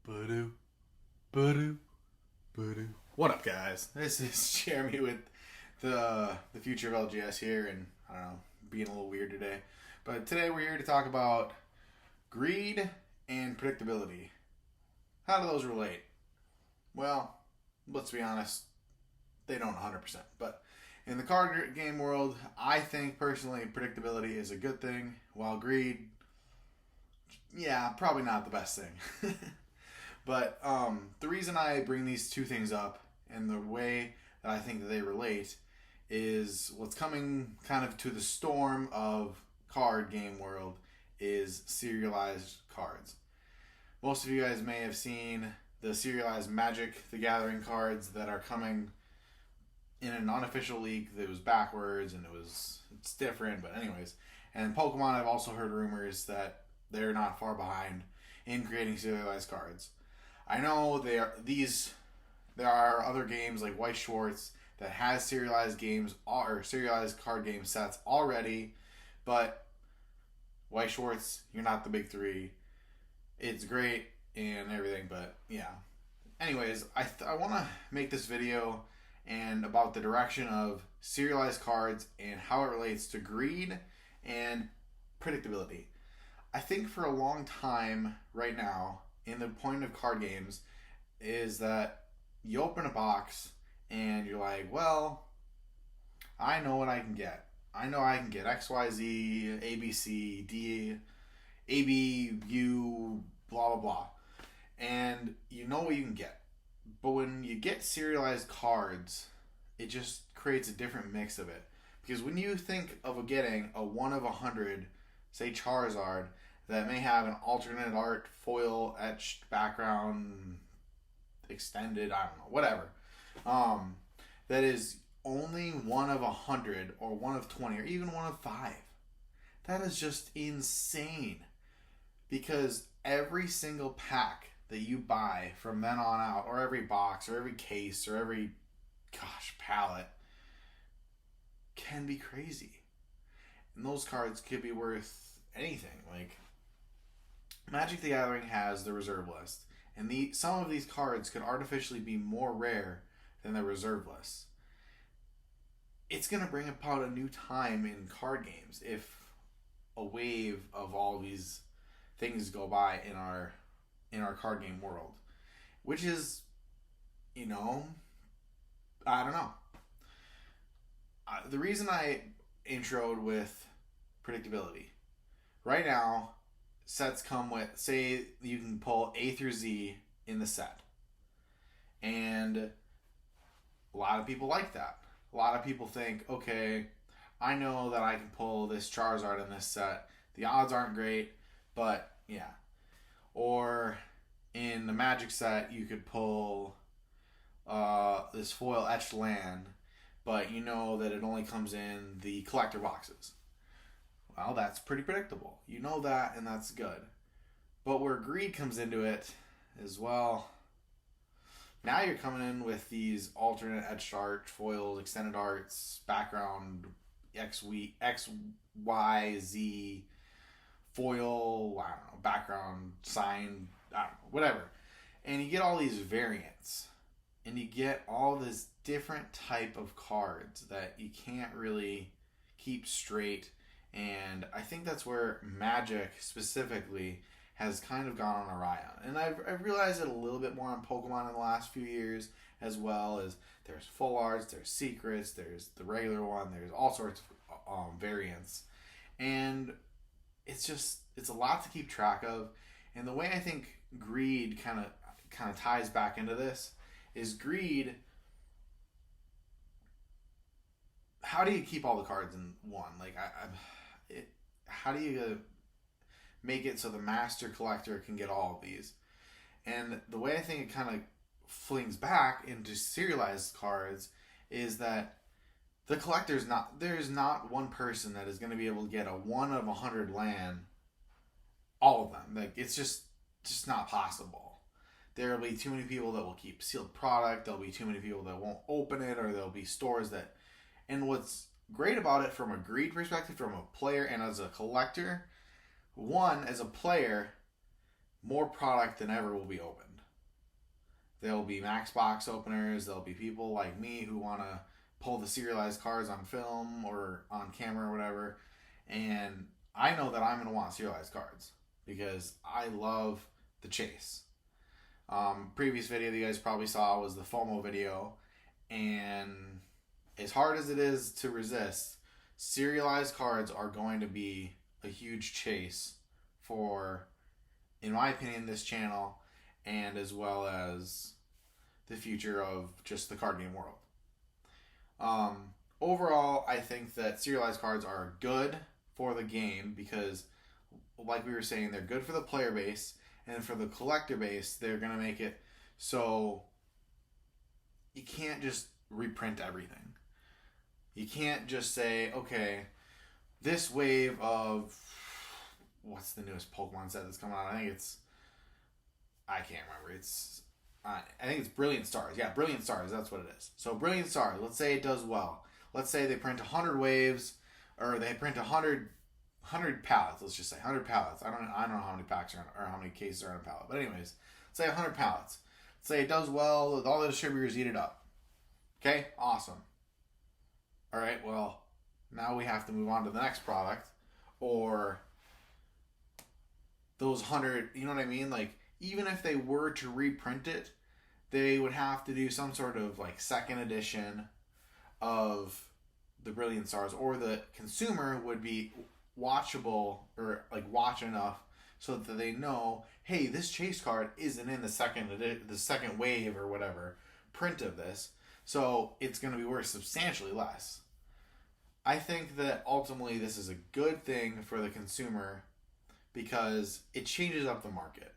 Ba-doo, ba-doo, ba-doo. What up, guys? This is Jeremy with the future of LGS here, and I don't know, being a little weird today. But today we're here to talk about greed and predictability. How do those relate? Well, let's be honest, they don't 100%. But in the card game world, I think personally predictability is a good thing, while greed, yeah, probably not the best thing. But the reason I bring these two things up and the way that I think that they relate is what's coming kind of to the storm of card game world is serialized cards. Most of you guys may have seen the serialized Magic the Gathering cards that are coming in an unofficial leak that was backwards and it's different, but anyways. And Pokemon, I've also heard rumors that they're not far behind in creating serialized cards. I know there are other games like White Schwartz that has serialized games or serialized card game sets already, but White Schwartz, you're not the big three. It's great and everything, but yeah. Anyways, I want to make this video and about the direction of serialized cards and how it relates to greed and predictability. I think for a long time right now, in the point of card games, is that you open a box and you're like, well, I know what I can get. I know I can get X, Y, Z, A, B, C, D, A, B, U, blah, blah, blah. And you know what you can get. But when you get serialized cards, it just creates a different mix of it. Because when you think of getting a 1 of 100, say Charizard, that may have an alternate art, foil, etched, background, extended, I don't know, whatever. That is only 1 of 100 or 1 of 20 or even 1 of 5. That is just insane. Because every single pack that you buy from then on out, or every box, or every case, or every, palette, can be crazy. And those cards could be worth anything. Like, Magic the Gathering has the reserve list, and some of these cards could artificially be more rare than the reserve list. It's going to bring about a new time in card games if a wave of all these things go by in our card game world, which is, I don't know. The reason I introed with predictability, right now, sets come with, say you can pull A through Z in the set. And a lot of people like that. A lot of people think, okay, I know that I can pull this Charizard in this set. The odds aren't great, but yeah. Or in the Magic set, you could pull this foil etched land, but you know that it only comes in the collector boxes. Well, that's pretty predictable. You know that, and that's good. But where greed comes into it is, well, now you're coming in with these alternate etched art, foils, extended arts, background, X, Y, Z, foil, I don't know, background, sign, I don't know, whatever. And you get all these variants. And you get all this different type of cards that you can't really keep straight. And I think that's where Magic specifically has kind of gone on a riot. And I've realized it a little bit more on Pokemon in the last few years, as well as there's full arts, there's secrets, there's the regular one, there's all sorts of variants. And it's a lot to keep track of. And the way I think greed kind of ties back into this is greed. How do you keep all the cards in one? Like, how do you make it so the master collector can get all of these? And the way I think it kind of flings back into serialized cards is that the collector's there's not one person that is going to be able to get a 1 of 100 land, all of them. Like, it's just not possible. There will be too many people that will keep sealed product. There'll be too many people that won't open it, or there'll be stores that. And what's great about it from a greed perspective, from a player and as a collector, one, as a player, more product than ever will be opened. There'll be max box openers. There'll be people like me who want to pull the serialized cards on film or on camera or whatever. And I know that I'm going to want serialized cards because I love the chase. Previous video that you guys probably saw was the FOMO video. And as hard as it is to resist, serialized cards are going to be a huge chase for, in my opinion, this channel, and as well as the future of just the card game world. Overall, I think that serialized cards are good for the game because, like we were saying, they're good for the player base, and for the collector base, they're going to make it so you can't just reprint everything. You can't just say, okay, this wave of, what's the newest Pokemon set that's coming out? I can't remember. I think it's Brilliant Stars. Yeah, Brilliant Stars. That's what it is. So Brilliant Stars. Let's say it does well. Let's say they print 100 waves, or they print 100 pallets. Let's just say 100 pallets. I don't know how many packs are on, or how many cases are on a pallet. But anyways, let's say 100 pallets. Let's say it does well. All the distributors eat it up. Okay, awesome. All right. Well, now we have to move on to the next product, or those 100. You know what I mean? Like, even if they were to reprint it, they would have to do some sort of like second edition of the Brilliant Stars, or the consumer would be watchable or like watch enough so that they know, hey, this chase card isn't in the second wave or whatever print of this, so it's going to be worth substantially less. I think that ultimately this is a good thing for the consumer because it changes up the market.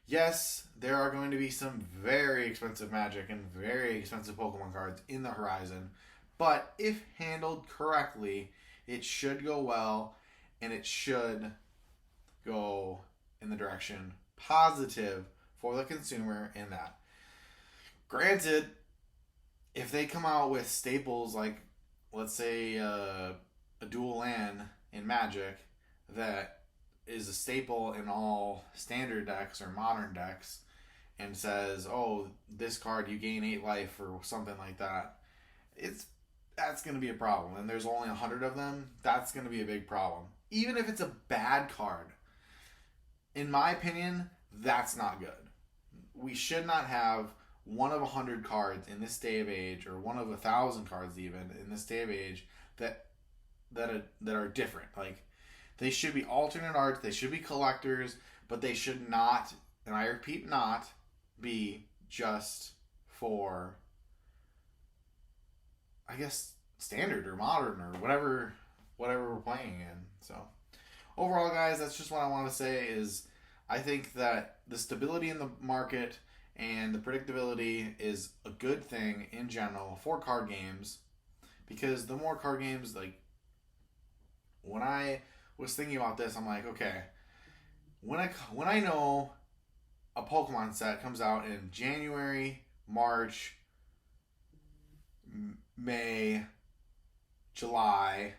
Yes, there are going to be some very expensive Magic and very expensive Pokemon cards in the horizon, but if handled correctly, it should go well, and it should go in the direction positive for the consumer in that. Granted, if they come out with staples like, let's say, a dual land in Magic that is a staple in all standard decks or modern decks, and says, oh, this card you gain 8 life or something like that, that's going to be a problem. And there's only 100 of them, that's going to be a big problem. Even if it's a bad card, in my opinion, that's not good. We should not have one of 100 cards in this day of age, or one of 1,000 cards even in this day of age that are different. Like, they should be alternate arts, they should be collectors, but they should not, and I repeat, not be just for, I guess, standard or modern or whatever we're playing in. So overall, guys, that's just what I want to say is I think that the stability in the market and the predictability is a good thing in general for card games, because the more card games, like, when I was thinking about this, I'm like, okay, when I know a Pokemon set comes out in January, March, May, July,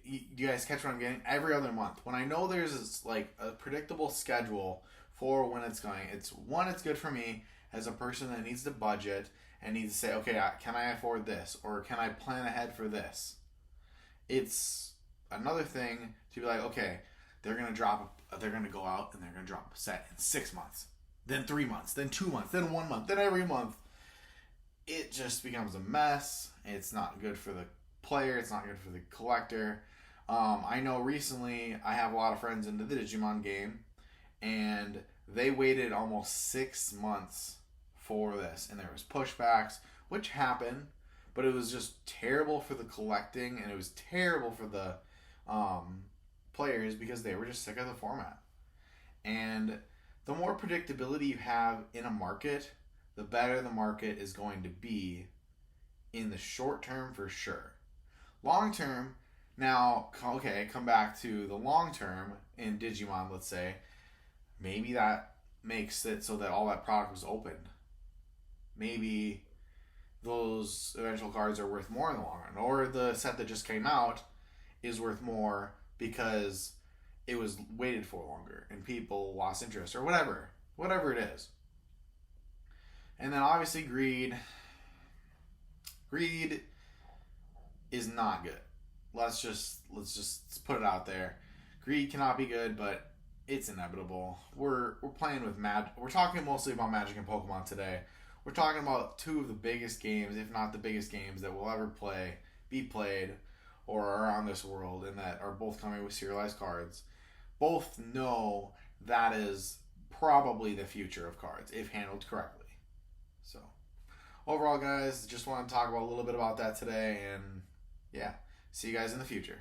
you guys catch what I'm getting? Every other month. When I know there's this, like, a predictable schedule for when it's going, it's good for me as a person that needs to budget and needs to say, okay, can I afford this, or can I plan ahead for this? It's another thing to be like, okay, they're gonna go out and they're gonna drop a set in 6 months, then 3 months, then 2 months, then 1 month, then every month. It just becomes a mess. It's not good for the player. It's not good for the collector. I know recently I have a lot of friends into the Digimon game, and they waited almost 6 months for this, and there was pushbacks, which happened, but it was just terrible for the collecting, and it was terrible for the players because they were just sick of the format. And the more predictability you have in a market, the better the market is going to be in the short term for sure. Long term, now, okay, come back to the long term in Digimon, let's say, maybe that makes it so that all that product was opened. Maybe those eventual cards are worth more in the long run, or the set that just came out is worth more because it was waited for longer and people lost interest, or whatever it is. And then obviously greed. Greed is not good. Let's just put it out there. Greed cannot be good, but it's inevitable. We're playing with We're talking mostly about Magic and Pokemon today. We're talking about two of the biggest games, if not the biggest games that will ever be played, or are on this world, and that are both coming with serialized cards. Both know that is probably the future of cards if handled correctly. So, overall, guys, just want to talk about a little bit about that today, and yeah, see you guys in the future.